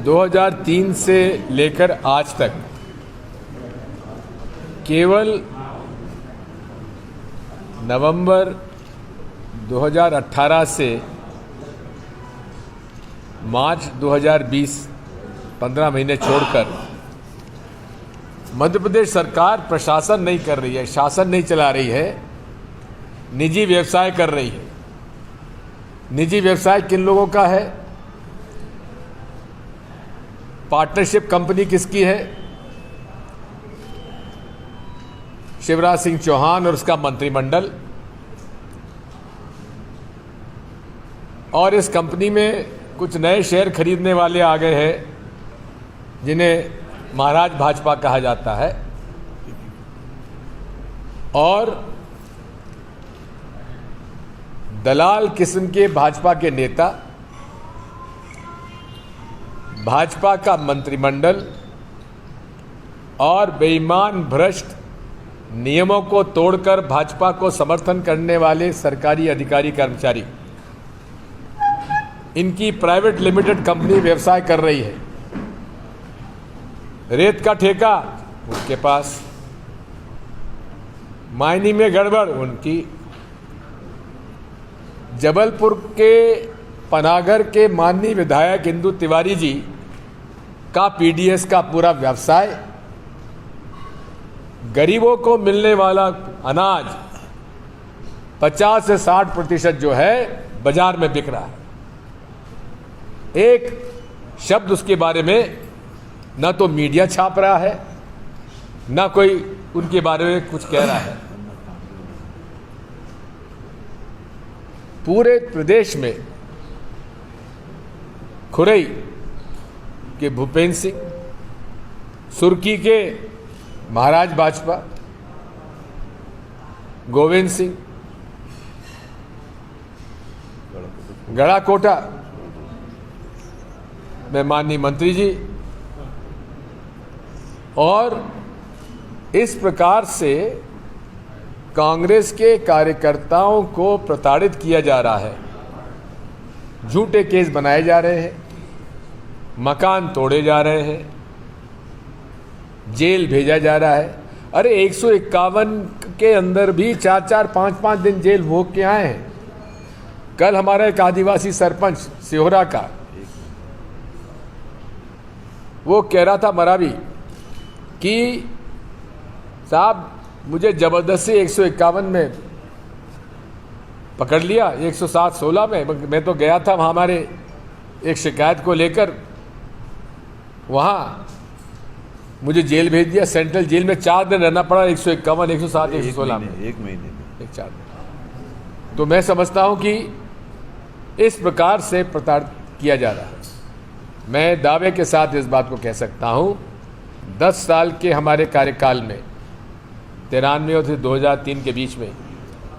2003 से लेकर आज तक केवल नवंबर 2018 से मार्च 2020 15 महीने छोड़कर मध्य प्रदेश सरकार प्रशासन नहीं कर रही है, शासन नहीं चला रही है, निजी व्यवसाय कर रही है। निजी व्यवसाय किन लोगों का है? पार्टनरशिप कंपनी किसकी है? शिवराज सिंह चौहान और उसका मंत्रिमंडल। और इस कंपनी में कुछ नए शेयर खरीदने वाले आ गए हैं जिन्हें महाराज भाजपा कहा जाता है। और दलाल किस्म के भाजपा के नेता, भाजपा का मंत्रिमंडल और बेईमान भ्रष्ट नियमों को तोड़कर भाजपा को समर्थन करने वाले सरकारी अधिकारी कर्मचारी, इनकी प्राइवेट लिमिटेड कंपनी व्यवसाय कर रही है। रेत का ठेका उनके पास, मायनी में गड़बड़ उनकी। जबलपुर के पनागर के माननीय विधायक इंदु तिवारी जी का पीडीएस का पूरा व्यवसाय, गरीबों को मिलने वाला अनाज 50 से 60% जो है बाजार में बिक रहा है। एक शब्द उसके बारे में ना तो मीडिया छाप रहा है, ना कोई उनके बारे में कुछ कह रहा है। पूरे प्रदेश में खुरई के भूपेंद्र सिंह, सुर्की के महाराज भाजपा, गोविंद सिंह, गड़ाकोटा में माननीय मंत्री जी, और इस प्रकार से कांग्रेस के कार्यकर्ताओं को प्रताड़ित किया जा रहा है। झूठे केस बनाए जा रहे हैं, मकान तोड़े जा रहे हैं, जेल भेजा जा रहा है। अरे 151 के अंदर भी 4-4, 5-5 दिन जेल भोग के आए हैं। कल हमारा एक आदिवासी सरपंच सिहोरा का, वो कह रहा था मरावी कि साहब मुझे जबरदस्ती 151 में पकड़ लिया, 107-16 में। मैं तो गया था वहाँ हमारे एक शिकायत को लेकर, वहाँ मुझे जेल भेज दिया। सेंट्रल जेल में 4 दिन रहना पड़ा, 151, 107, 116 में, एक महीने में, 4 दिन। तो मैं समझता हूँ कि इस प्रकार से प्रताड़ित किया जा रहा है। मैं दावे के साथ इस बात को कह सकता हूँ, 10 साल के हमारे कार्यकाल में 93 और 2003 के बीच में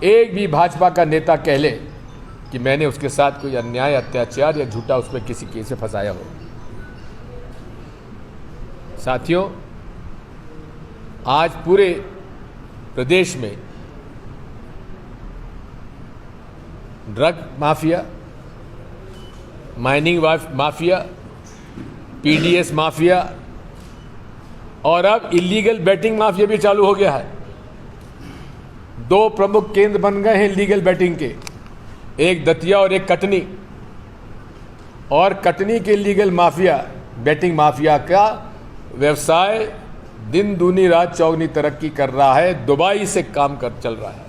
एक भी भाजपा का नेता कह ले कि मैंने उसके साथ कोई अन्याय, अत्याचार या झूठा उसमें किसी केस से फंसाया हो। साथियों, आज पूरे प्रदेश में drug mafia, mining mafia, PDS mafia और अब इलीगल बैटिंग माफिया भी चालू हो गया है। 2 प्रमुख केंद्र बन गए हैं इलीगल बैटिंग के, एक दतिया और एक कटनी। और कटनी के इलीगल माफिया, बैटिंग माफिया का व्यवसाय दिन दूनी रात चौगनी तरक्की कर रहा है। दुबई से काम कर चल रहा है।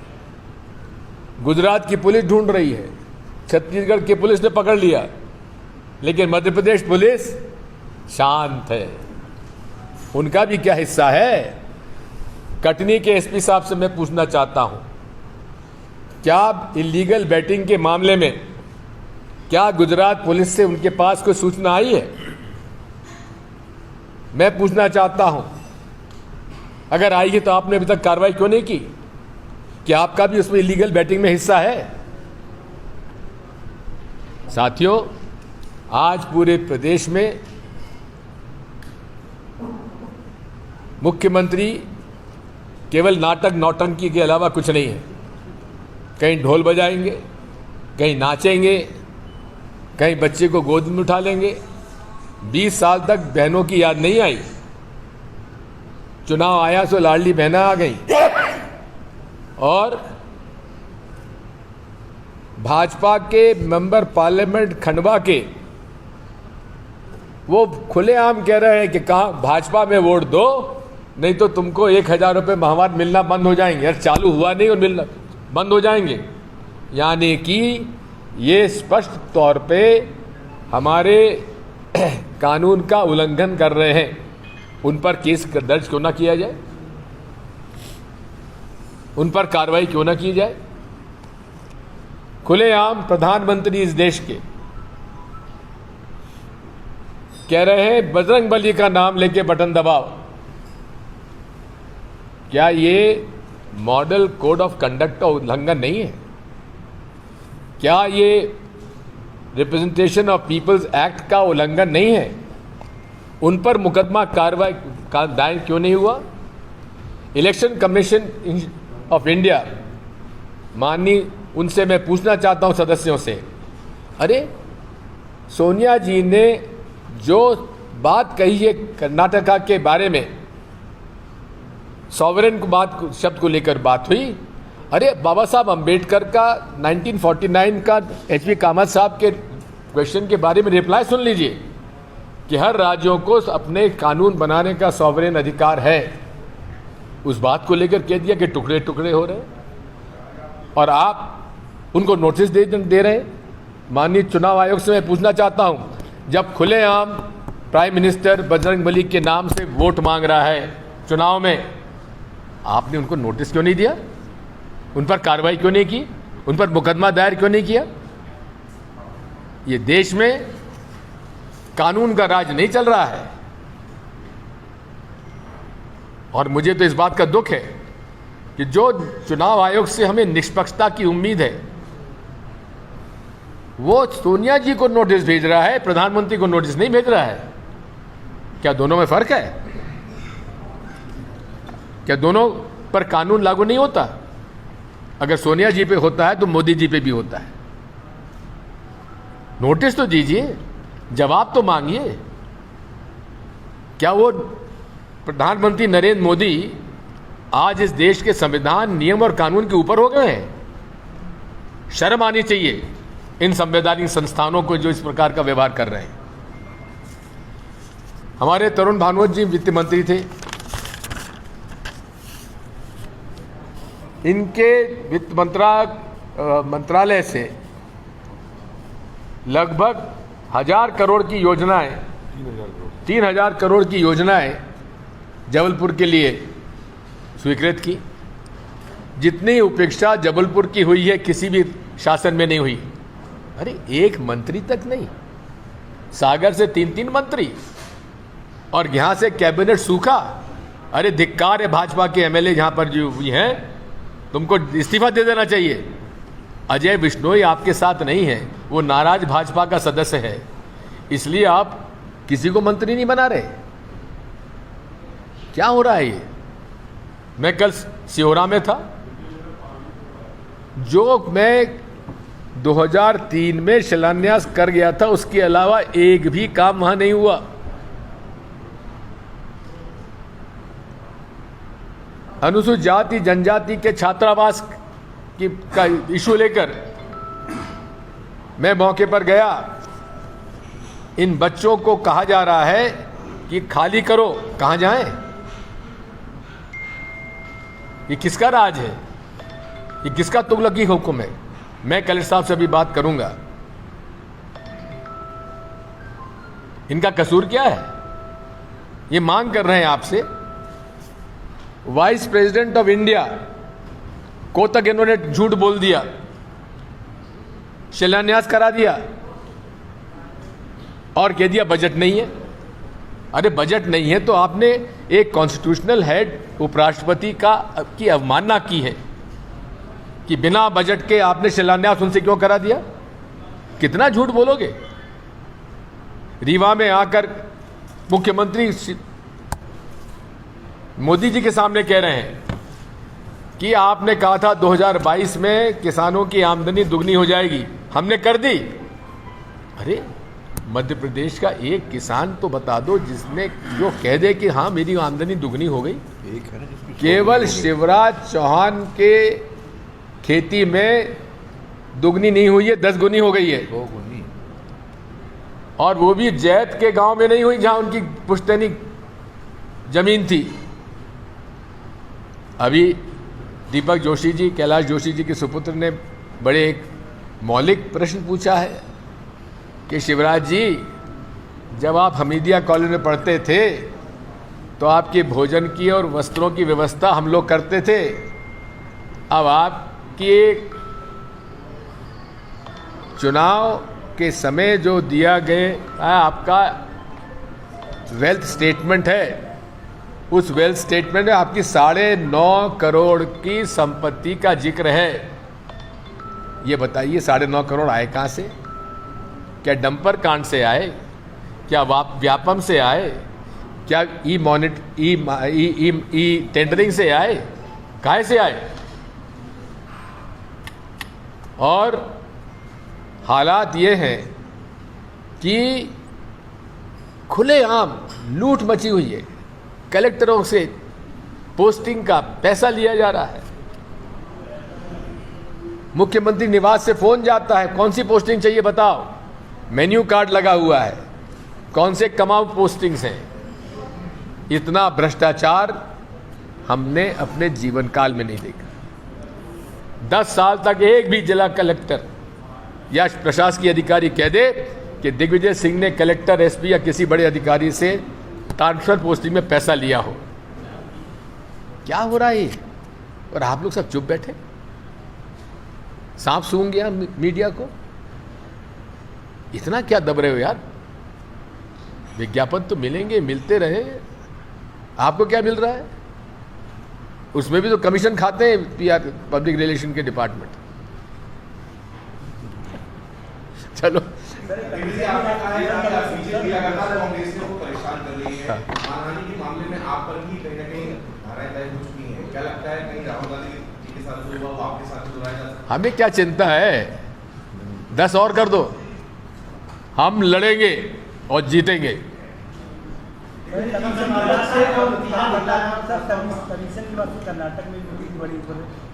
गुजरात की पुलिस ढूंढ रही है, छत्तीसगढ़ की पुलिस ने पकड़ लिया, लेकिन मध्य प्रदेश पुलिस शांत है। उनका भी क्या हिस्सा है? कटनी के एसपी साहब से मैं पूछना चाहता हूं, क्या इलीगल बैटिंग के मामले में क्या गुजरात पुलिस से उनके पास कोई सूचना आई है? मैं पूछना चाहता हूं, अगर आई है तो आपने अभी तक कार्रवाई क्यों नहीं की? क्या आपका भी उसमें इलीगल बैटिंग में हिस्सा है? साथियों, आज पूरे प्रदेश में मुख्यमंत्री केवल नाटक नौटंकी के अलावा कुछ नहीं है। कहीं ढोल बजाएंगे, कहीं नाचेंगे, कहीं बच्चे को गोद में उठा लेंगे, 20 साल तक बहनों की याद नहीं आई, चुनाव आया तो लाडली बहना आ गई। और भाजपा के मेंबर पार्लियामेंट खंडवा के वो खुलेआम कह रहे हैं कि कहा भाजपा में वोट दो, नहीं तो तुमको 1000 रुपये माहवार मिलना बंद हो जाएंगे। यार चालू हुआ नहीं और मिलना बंद हो जाएंगे, यानी कि ये स्पष्ट तौर पे हमारे कानून का उल्लंघन कर रहे हैं। उन पर केस दर्ज क्यों ना किया जाए, उन पर कार्रवाई क्यों ना की जाए। खुलेआम प्रधानमंत्री इस देश के कह रहे हैं बजरंगबली का नाम लेके बटन दबाओ। क्या ये मॉडल कोड ऑफ कंडक्ट का उल्लंघन नहीं है? क्या ये रिप्रेजेंटेशन ऑफ पीपल्स एक्ट का उल्लंघन नहीं है? उन पर मुकदमा कार्रवाई का दायर क्यों नहीं हुआ? इलेक्शन कमीशन ऑफ इंडिया माननीय, उनसे मैं पूछना चाहता हूं सदस्यों से, अरे सोनिया जी ने जो बात कही है कर्नाटका के बारे में, सॉवरेन को बात शब्द को लेकर बात हुई, अरे बाबा साहब अंबेडकर का 1949 का HP कामत साहब के क्वेश्चन के बारे में रिप्लाई सुन लीजिए कि हर राज्यों को अपने कानून बनाने का सॉवरेन अधिकार है। उस बात को लेकर कह दिया कि टुकड़े टुकड़े हो रहे हैं और आप उनको नोटिस दे रहे हैं। माननीय चुनाव आयोग से मैं पूछना चाहता हूं, जब खुलेआम प्राइम मिनिस्टर बजरंगबली के नाम से वोट मांग रहा है चुनाव में, आपने उनको नोटिस क्यों नहीं दिया? उन पर कार्रवाई क्यों नहीं की? उन पर मुकदमा दायर क्यों नहीं किया? ये देश में कानून का राज नहीं चल रहा है। और मुझे तो इस बात का दुख है कि जो चुनाव आयोग से हमें निष्पक्षता की उम्मीद है, वो सोनिया जी को नोटिस भेज रहा है, प्रधानमंत्री को नोटिस नहीं भेज रहा है। क्या दोनों में फर्क है? क्या दोनों पर कानून लागू नहीं होता? अगर सोनिया जी पे होता है तो मोदी जी पे भी होता है। नोटिस तो दीजिए, जवाब तो मांगिए। क्या वो प्रधानमंत्री नरेंद्र मोदी आज इस देश के संविधान, नियम और कानून के ऊपर हो गए हैं? शर्म आनी चाहिए इन संवैधानिक संस्थानों को जो इस प्रकार का व्यवहार कर रहे हैं। हमारे तरुण भानोत जी वित्त मंत्री थे, इनके वित्त मंत्रालय से लगभग 1000 करोड़ की योजनाएं, 3000 करोड़ की योजनाएं जबलपुर के लिए स्वीकृत की। जितनी उपेक्षा जबलपुर की हुई है किसी भी शासन में नहीं हुई। अरे एक मंत्री तक नहीं, सागर से 3-3 मंत्री और यहां से कैबिनेट सूखा। अरे धिक्कार है भाजपा के MLA जहां पर जो हुई हैं, तुमको इस्तीफा दे देना चाहिए। अजय बिश्नोई आपके साथ नहीं है, वो नाराज भाजपा का सदस्य है, इसलिए आप किसी को मंत्री नहीं बना रहे। क्या हो रहा है ये? मैं कल सिहोरा में था, जो मैं 2003 में शिलान्यास कर गया था, उसके अलावा एक भी काम वहां नहीं हुआ। अनुसूचित जाति जनजाति के छात्रावास का इशू लेकर मैं मौके पर गया। इन बच्चों को कहा जा रहा है कि खाली करो, कहां जाएं? ये किसका राज है? ये किसका तुगलकी हुक्म है? मैं कलेक्टर साहब से अभी बात करूंगा। इनका कसूर क्या है? ये मांग कर रहे हैं आपसे। वाइस प्रेसिडेंट ऑफ इंडिया को तक इन्होंने झूठ बोल दिया, शिलान्यास करा दिया और कह दिया बजट नहीं है। अरे बजट नहीं है तो आपने एक कॉन्स्टिट्यूशनल हेड उपराष्ट्रपति की अवमानना की है कि बिना बजट के आपने शिलान्यास उनसे क्यों करा दिया? कितना झूठ बोलोगे? रीवा में आकर मुख्यमंत्री मोदी जी के सामने कह रहे हैं कि आपने कहा था 2022 में किसानों की आमदनी दुगनी हो जाएगी, हमने कर दी। अरे मध्य प्रदेश का एक किसान तो बता दो जिसने जो कह दे कि हाँ मेरी आमदनी दुगनी हो गई। एक है ना जिसकी केवल शिवराज चौहान के खेती में दुगनी नहीं हुई है, 10 गुनी हो गई है। 2 गुनी। और वो भी जैत के गांव में नहीं हुई जहां उनकी पुश्तैनी जमीन थी। अभी दीपक जोशी जी, कैलाश जोशी जी के सुपुत्र ने बड़े एक मौलिक प्रश्न पूछा है कि शिवराज जी, जब आप हमीदिया कॉलेज में पढ़ते थे तो आपके भोजन की और वस्त्रों की व्यवस्था हम लोग करते थे। अब आपके चुनाव के समय जो दिया गया आपका वेल्थ स्टेटमेंट है, उस वेल्थ स्टेटमेंट में आपकी 9.5 करोड़ की संपत्ति का जिक्र है। ये बताइए 9.5 करोड़ आए कहाँ से? क्या डंपर कांड से आए? क्या व्यापम से आए? क्या ई टेंडरिंग से आए? काहे से आए? और हालात ये हैं कि खुलेआम लूट मची हुई है। कलेक्टरों से पोस्टिंग का पैसा लिया जा रहा है। मुख्यमंत्री निवास से फोन जाता है, कौन सी पोस्टिंग चाहिए बताओ, मेन्यू कार्ड लगा हुआ है, कौन से कमाऊ पोस्टिंग्स हैं। इतना भ्रष्टाचार हमने अपने जीवन काल में नहीं देखा। 10 साल तक एक भी जिला कलेक्टर या प्रशासकीय अधिकारी कह दे कि दिग्विजय सिंह ने कलेक्टर, एसपी या किसी बड़े अधिकारी से ट्रांसफर पोस्टिंग में पैसा लिया हो। क्या हो रहा है? और आप लोग सब चुप बैठे, सांप सूंघ गया मीडिया को। इतना क्या दब रहे हो यार? विज्ञापन तो मिलेंगे, मिलते रहे। आपको क्या मिल रहा है? उसमें भी तो कमीशन खाते हैं पीआर, पब्लिक रिलेशन के डिपार्टमेंट। चलो हमें क्या चिंता है? 10 और कर दो, हम लड़ेंगे और जीतेंगे। कर्नाटक में बड़ी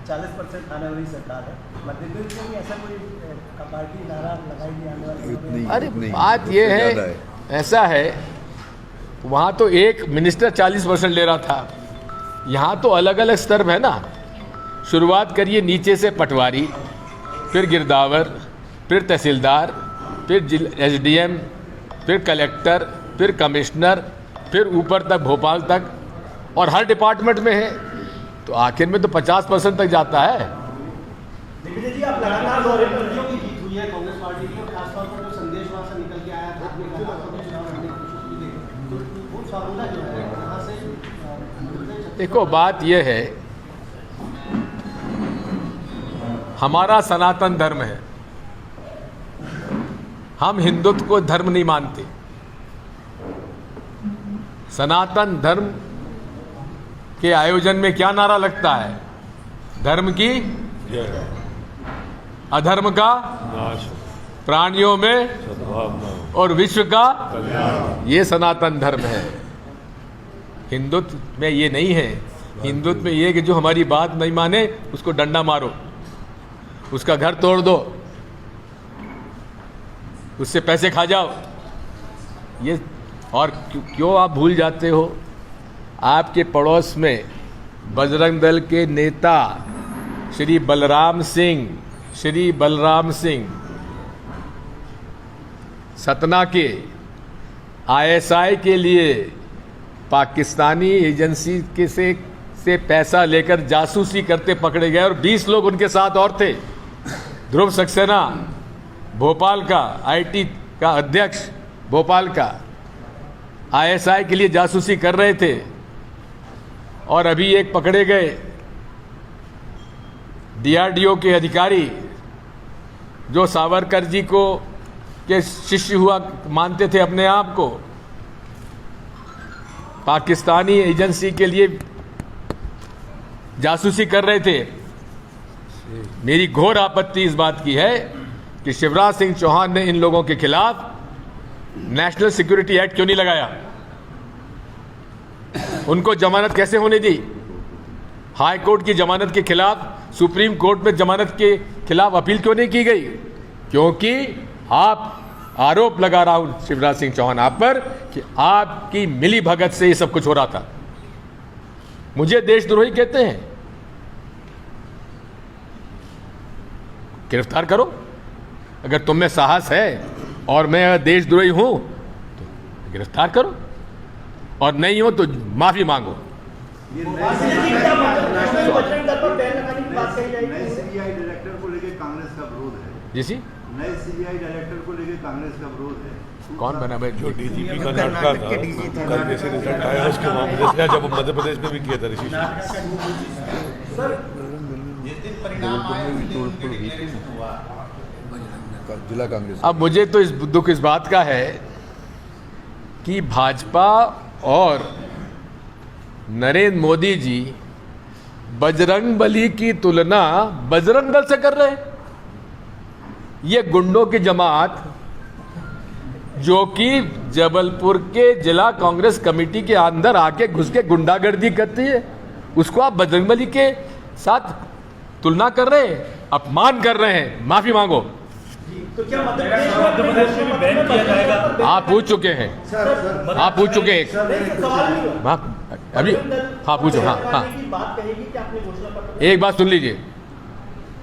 40% आने वाली सरकार है। मध्य प्रदेश में ऐसा कोई पार्टी नारा लगाएगी आने वाले? अरे बात ये है, ऐसा है, वहाँ तो एक मिनिस्टर 40% ले रहा था। यहाँ तो अलग अलग स्तर है ना। शुरुआत करिए नीचे से, पटवारी, फिर गिरदावर, फिर तहसीलदार, फिर एसडीएम, फिर कलेक्टर, फिर कमिश्नर, फिर ऊपर तक भोपाल तक, और हर डिपार्टमेंट में है। तो आखिर में तो 50% तक जाता है। दिग्विजय जी, आप लगातार दौरे पर की जीत हुई है कांग्रेस पार्टी की, और खासतौर पर जो संदेश वहां से निकल के आया था, आपने कहा था कि चुनाव लड़ने की कोशिश की गई, तो वो फार्मूला जो है कहां से? देखो, बात यह है, हमारा सनातन धर्म है, हम हिंदुत्व को धर्म नहीं मानते। सनातन धर्म के आयोजन में क्या नारा लगता है? धर्म की अधर्म का नाश, प्राणियों में सद्भावना और विश्व का कल्याण। ये सनातन धर्म है। हिंदुत्व में ये नहीं है। हिंदुत्व में ये कि जो हमारी बात नहीं माने उसको डंडा मारो, उसका घर तोड़ दो, उससे पैसे खा जाओ। ये और क्यों आप भूल जाते हो? आपके पड़ोस में बजरंग दल के नेता श्री बलराम सिंह सतना के आईएसआई के लिए पाकिस्तानी एजेंसी के से पैसा लेकर जासूसी करते पकड़े गए, और 20 लोग उनके साथ और थे। ध्रुव सक्सेना, भोपाल का आईटी का अध्यक्ष, भोपाल का, आईएसआई के लिए जासूसी कर रहे थे, और अभी एक पकड़े गए डीआरडीओ के अधिकारी जो सावरकर जी को के शिष्य हुआ मानते थे अपने आप को, पाकिस्तानी एजेंसी के लिए जासूसी कर रहे थे। मेरी घोर आपत्ति इस बात की है कि शिवराज सिंह चौहान ने इन लोगों के खिलाफ नेशनल सिक्योरिटी एक्ट क्यों नहीं लगाया? उनको जमानत कैसे होने दी? हाई कोर्ट की जमानत के खिलाफ सुप्रीम कोर्ट में जमानत के खिलाफ अपील क्यों नहीं की गई? क्योंकि आप आरोप लगा रहा हूं शिवराज सिंह चौहान आप पर कि आपकी मिली भगत से ये सब कुछ हो रहा था। मुझे देशद्रोही कहते हैं, गिरफ्तार करो अगर तुम में साहस है, और मैं अगर देशद्रोही हूं तो गिरफ्तार करो, और नहीं हो तो माफी मांगो। नए सीबीआई डायरेक्टर को लेकर कांग्रेस का विरोध है। जी सी, नए सीबीआई डायरेक्टर को लेकर कांग्रेस का विरोध है। कौन बना भाई? जो डीजीपी कर्नाटक था, कल जैसे रिजल्ट आया उसके मामले से जब मध्य प्रदेश में भी किया था ऋषि जिला कांग्रेस। अब मुझे तो इस दुख इस बात का है कि भाजपा और नरेंद्र मोदी जी बजरंग बली की तुलना बजरंग दल से कर रहे हैं। ये गुंडों की जमात जो कि जबलपुर के जिला कांग्रेस कमेटी के अंदर आके घुस के गुंडागर्दी करती है, उसको आप बजरंगबली के साथ तुलना कर रहे हैं, अपमान कर रहे हैं। माफी मांगो। तो क्या मध्य प्रदेश में भी बैन किया जाएगा? आप पूछ चुके हैं, आप पूछ चुके हैं अभी। हाँ पूछो। हाँ बात कहेगी कि आपने घोषणा पत्र। एक बात सुन लीजिए,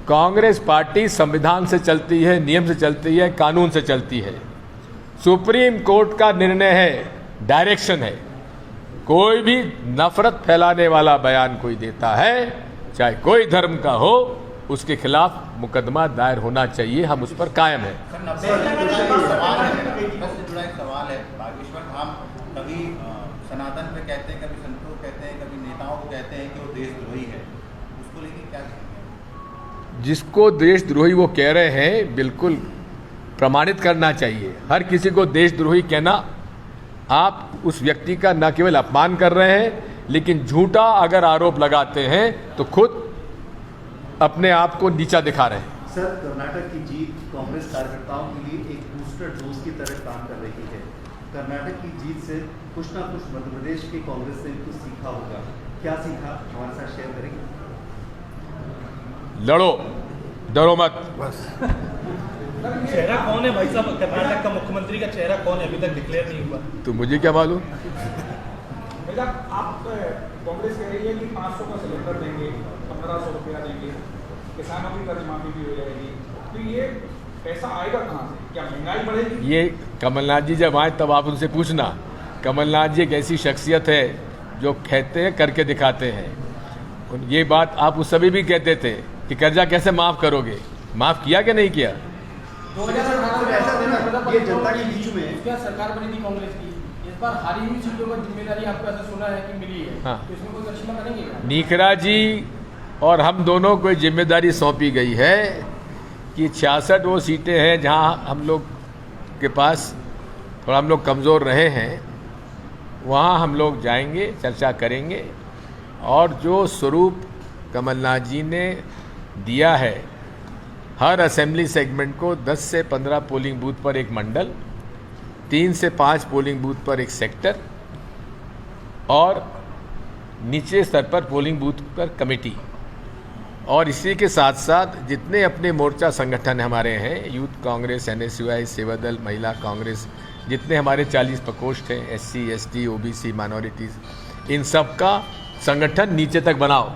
कांग्रेस पार्टी संविधान से चलती है, नियम से चलती है, कानून से चलती है। सुप्रीम कोर्ट का निर्णय है, डायरेक्शन है। कोई भी नफरत फैलाने वाला बयान कोई देता है, चाहे कोई धर्म का हो, उसके खिलाफ मुकदमा दायर होना चाहिए। हम उस पर कायम हैं। सवाल है बागेश्वर धाम, कभी सनातन पे कहते हैं, कभी संतों को कहते हैं, कभी नेताओं को कहते हैं कि वो देशद्रोही है, उसको लेके क्या कहेंगे? जिसको देशद्रोही वो कह रहे हैं, बिल्कुल प्रमाणित करना चाहिए। हर किसी को देशद्रोही कहना, आप उस व्यक्ति का न केवल अपमान कर रहे हैं, लेकिन झूठा अगर आरोप लगाते हैं तो खुद अपने आप को नीचा दिखा रहे हैं। सर, कर्नाटक की जीत कांग्रेस कार्यकर्ताओं के लिए एक बूस्टर डोज की तरह काम कर रही है। कर्नाटक की जीत से कुछ ना कुछ मध्य प्रदेश की कांग्रेस ने कुछ सीखा होगा। क्या सीखा, हमारे साथ शेयर करेंगे? लड़ो, डरो मत। चेहरा कौन है भाई साहब? कर्नाटक का मुख्यमंत्री का चेहरा कौन है? अभी तक डिक्लेयर नहीं हुआ। तो मुझे क्या मालूम? आप कांग्रेस कह रही है कि 500 का सिलेंडर देंगे, 1500 रुपया देंगे, किसानों की कर्ज माफी भी हो जाएगी, तो ये पैसा आएगा कहाँ से? क्या महंगाई बढ़ेगी? ये कमलनाथ जी जब आए तब आप उनसे पूछना। कमलनाथ जी एक ऐसी शख्सियत है जो कहते हैं करके दिखाते हैं। ये बात आप उस समय भी कहते थे कि कर्जा कैसे माफ करोगे, माफ किया कि नहीं किया? 2018 ये जनता के बीच में क्या सरकार बनी थी कांग्रेस की, इस बार हारी हुई सीटों पर जिम्मेदारी आपको ऐसा सुना है कि मिली है। हाँ। तो इसमें कोई करिश्मा करेंगे? नीखरा जी और हम दोनों को जिम्मेदारी सौंपी गई है कि 66 वो सीटें हैं जहां हम लोग के पास थोड़ा हम लोग कमज़ोर रहे हैं, वहां हम लोग जाएंगे, चर्चा करेंगे, और जो स्वरूप कमलनाथ जी ने दिया है, हर असेंबली सेगमेंट को 10 से 15 पोलिंग बूथ पर एक मंडल, 3 से 5 पोलिंग बूथ पर एक सेक्टर, और नीचे स्तर पर पोलिंग बूथ पर कमेटी, और इसी के साथ साथ जितने अपने मोर्चा संगठन हमारे हैं, यूथ कांग्रेस, NSUI, सेवादल, महिला कांग्रेस, जितने हमारे 40 प्रकोष्ठ हैं, SC, ST, OBC, माइनॉरिटीज़, इन सब का संगठन नीचे तक बनाओ,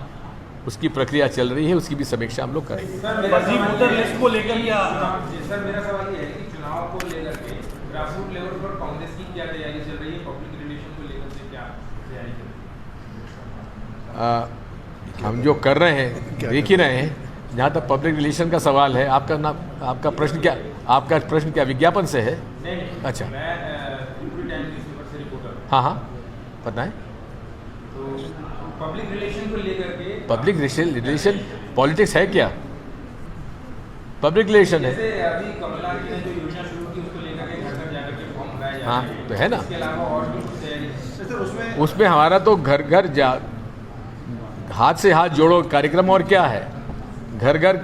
उसकी प्रक्रिया चल रही है, उसकी भी समीक्षा हम लोग करेंगे। वोटर लिस्ट को लेकर या सर मेरा सवाल ये है कि चुनाव को लेकर के ग्रासरूट लेवल पर कांग्रेस की क्या तैयारी चल रही है, पब्लिक रिलेशन को लेकर के क्या तैयारी चल रही है? हम जो कर रहे हैं देख ही रहे हैं। जहाँ तक पब्लिक रिलेशन का सवाल है, आपका प्रश्न क्या, आपका प्रश्न क्या विज्ञापन से है? नहीं, अच्छा, मैं यूपी टाइम्स न्यूज़पेपर से रिपोर्टर हूं। हाँ पता है। तो पब्लिक रिलेशन को लेकर के पब्लिक रिलेशन पॉलिटिक्स है क्या? पब्लिक रिलेशन है। जैसे अभी कमलनाथ जी ने जो योजना शुरू की उसको लेकर के घर घर जाकर के फॉर्म भराए जा हाँ, रहे हैं। तो है ना। इसके अलावा और भी कुछ तैयारी? उसमें हमारा तो घर घर जा हाथ से हाथ जोड़ो कार्यक्रम, और क्या है, घर घर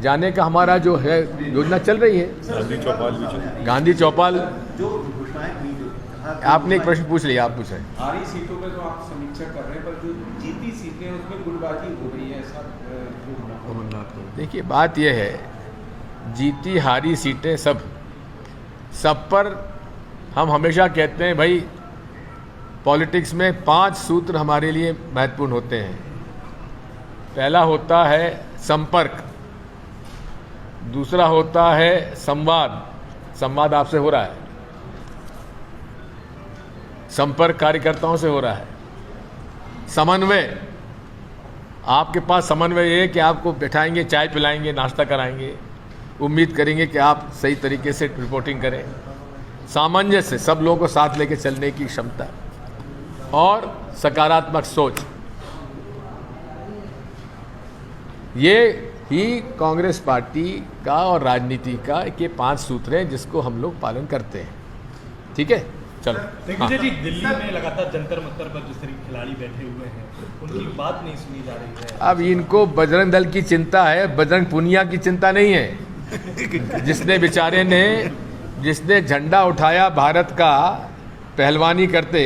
जाने का हमारा जो है योजना चल रही है। गांधी चौपाल भी चल गांधी चौपाल जो घोषणाएं कहा कि आपने एक प्रश्न पूछ लिया, आप पूछें। हारी सीटों पे तो आप समीक्षा कर रहे हैं, पर जो जीती सीटें उसमें गुटबाजी हो रही है, ऐसा देखिए, बात यह है, जीती हारी सीटें सब पर हम हमेशा कहते हैं भाई, पॉलिटिक्स में 5 सूत्र हमारे लिए महत्वपूर्ण होते हैं। पहला होता है संपर्क, दूसरा होता है संवाद आपसे हो रहा है, संपर्क कार्यकर्ताओं से हो रहा है। समन्वय, आपके पास समन्वय है कि आपको बैठाएंगे, चाय पिलाएंगे, नाश्ता कराएंगे, उम्मीद करेंगे कि आप सही तरीके से रिपोर्टिंग करें। सामंजस्य, सब लोगों को साथ लेके चलने की क्षमता और सकारात्मक सोच, ये ही कांग्रेस पार्टी का और राजनीति का के 5 सूत्र हैं जिसको हम लोग पालन करते हैं। ठीक है, चलो। दिग्विजय जी, दिल्ली में लगातार जंतर मंतर पर जिस तरीके खिलाड़ी बैठे हुए हैं, उनकी बात नहीं सुनी जा रही है। अब इनको बजरंग दल की चिंता है, बजरंग पुनिया की चिंता नहीं है। जिसने बेचारे ने, जिसने झंडा उठाया भारत का पहलवानी करते,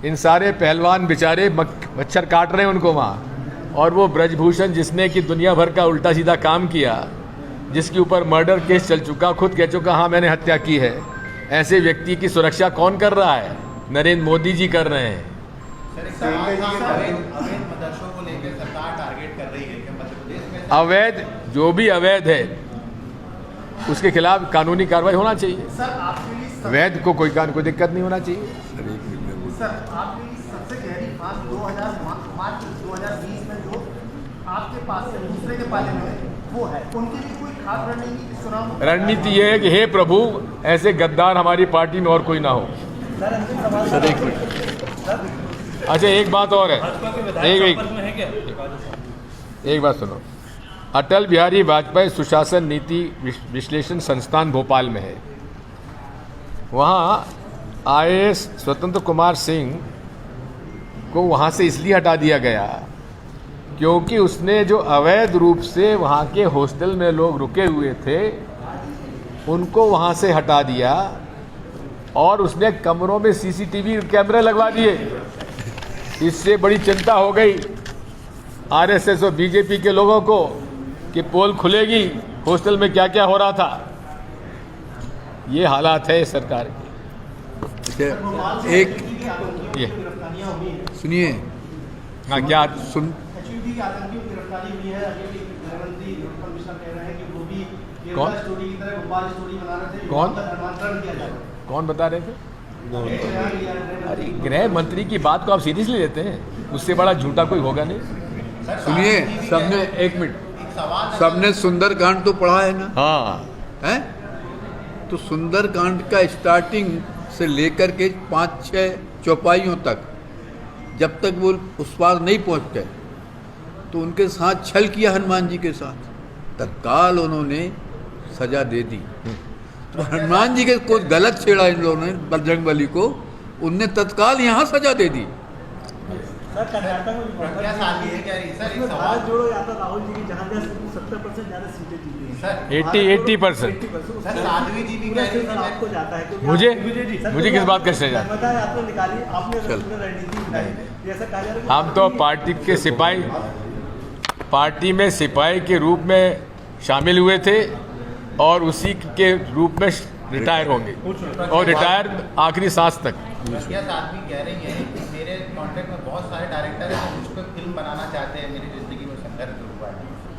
इन सारे पहलवान बेचारे मच्छर काट रहे हैं उनको वहाँ। और वो ब्रजभूषण जिसने कि दुनिया भर का उल्टा सीधा काम किया, जिसके ऊपर मर्डर केस चल चुका, खुद कह चुका हाँ मैंने हत्या की है, ऐसे व्यक्ति की सुरक्षा कौन कर रहा है? नरेंद्र मोदी जी कर रहे हैं। अवैध मदरसों को लेकर सरकार टारगेट कर रही है कि मध्य प्रदेश में अवैध, जो भी अवैध है उसके खिलाफ कानूनी कार्रवाई होना चाहिए। सर आपके लिए वैध को कोई दिक्कत नहीं होना चाहिए। सर आपके लिए सबसे गहरी फांस 2020 में जो आपके पास से दूसरे के पाले में वो है, उनके लिए कोई खास रणनीति चुनाव? रणनीति ये है कि हे प्रभु, ऐसे गद्दार हमारी पार्टी में और कोई ना हो। सर एक मिनट। अच्छा, एक बात और है, एक बात सुनो। अटल बिहारी वाजपेयी सुशासन नीति विश्लेषण संस्थान भोपाल में है। वहाँ IAS स्वतंत्र कुमार सिंह को वहाँ से इसलिए हटा दिया गया क्योंकि उसने जो अवैध रूप से वहाँ के हॉस्टल में लोग रुके हुए थे उनको वहाँ से हटा दिया और उसने कमरों में CCTV कैमरे लगवा दिए। इससे बड़ी चिंता हो गई RSS और BJP के लोगों को कि पोल खुलेगी, हॉस्टल में क्या क्या हो रहा था। ये हालात है सरकार के। एक ये सुनिए, हाँ, क्या सुन HUD की आतंकियों की गिरफ्तारी हुई है। अभी गृहमंत्री नरोत्तम मिश्रा कह रहे हैं कि वो भी कौन? केरला स्टोरी की तरह भोपाल स्टोरी बना रहे थे। कौन? धर्मांतरण किया जाए। कौन बता रहे थे? अरे, गृह मंत्री की बात को आप सीरियसली लेते हैं? उससे बड़ा झूठा कोई होगा नहीं। सुनिए, सबने एक मिनट, सबने सुंदरकांड तो पढ़ा है ना? हाँ, है तो सुंदरकांड का स्टार्टिंग से लेकर के 5-6 चौपाइयों तक, जब तक वो उस पार नहीं पहुंचते तो उनके साथ छल किया हनुमान जी के साथ, तत्काल उन्होंने सजा दे दी। तो हनुमान जी के कुछ गलत छेड़ा इन लोगों ने बजरंगबली को, उनने तत्काल यहाँ सजा दे दी। सर कर्नाटक में प्रज्ञा साधी है क्या? सर एक इसमें सवाल, भारत जोड़ो यात्रा राहुल जी की जहाँ 70% ज़्यादा सीटें जीती हैं। सर 80%। सर साध्वी जी भी कह रही सर है आपको जाता है क्योंकि मुझे किस बात का श्रेय? नर्मदा यात्रा निकाली आपने, रणनीति बनाई, ऐसा कहा जा रहा है। हम तो पार्टी के सिपाही, पार्टी में सिपाही के रूप में शामिल हुए थे और उसी के रूप में रिटायर होंगे और रिटायर आखिरी सांस तक। प्रज्ञा साध्वी कह रही है कि मेरे कॉन्ट्रैक्ट में बहुत सारे डायरेक्टर हैं जो मुझ पर फिल्म बनाना चाहते हैं, मेरी जिंदगी में संघर्ष हुआ है।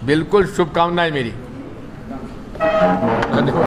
बिल्कुल शुभकामनाएं मेरी। धन्यवाद।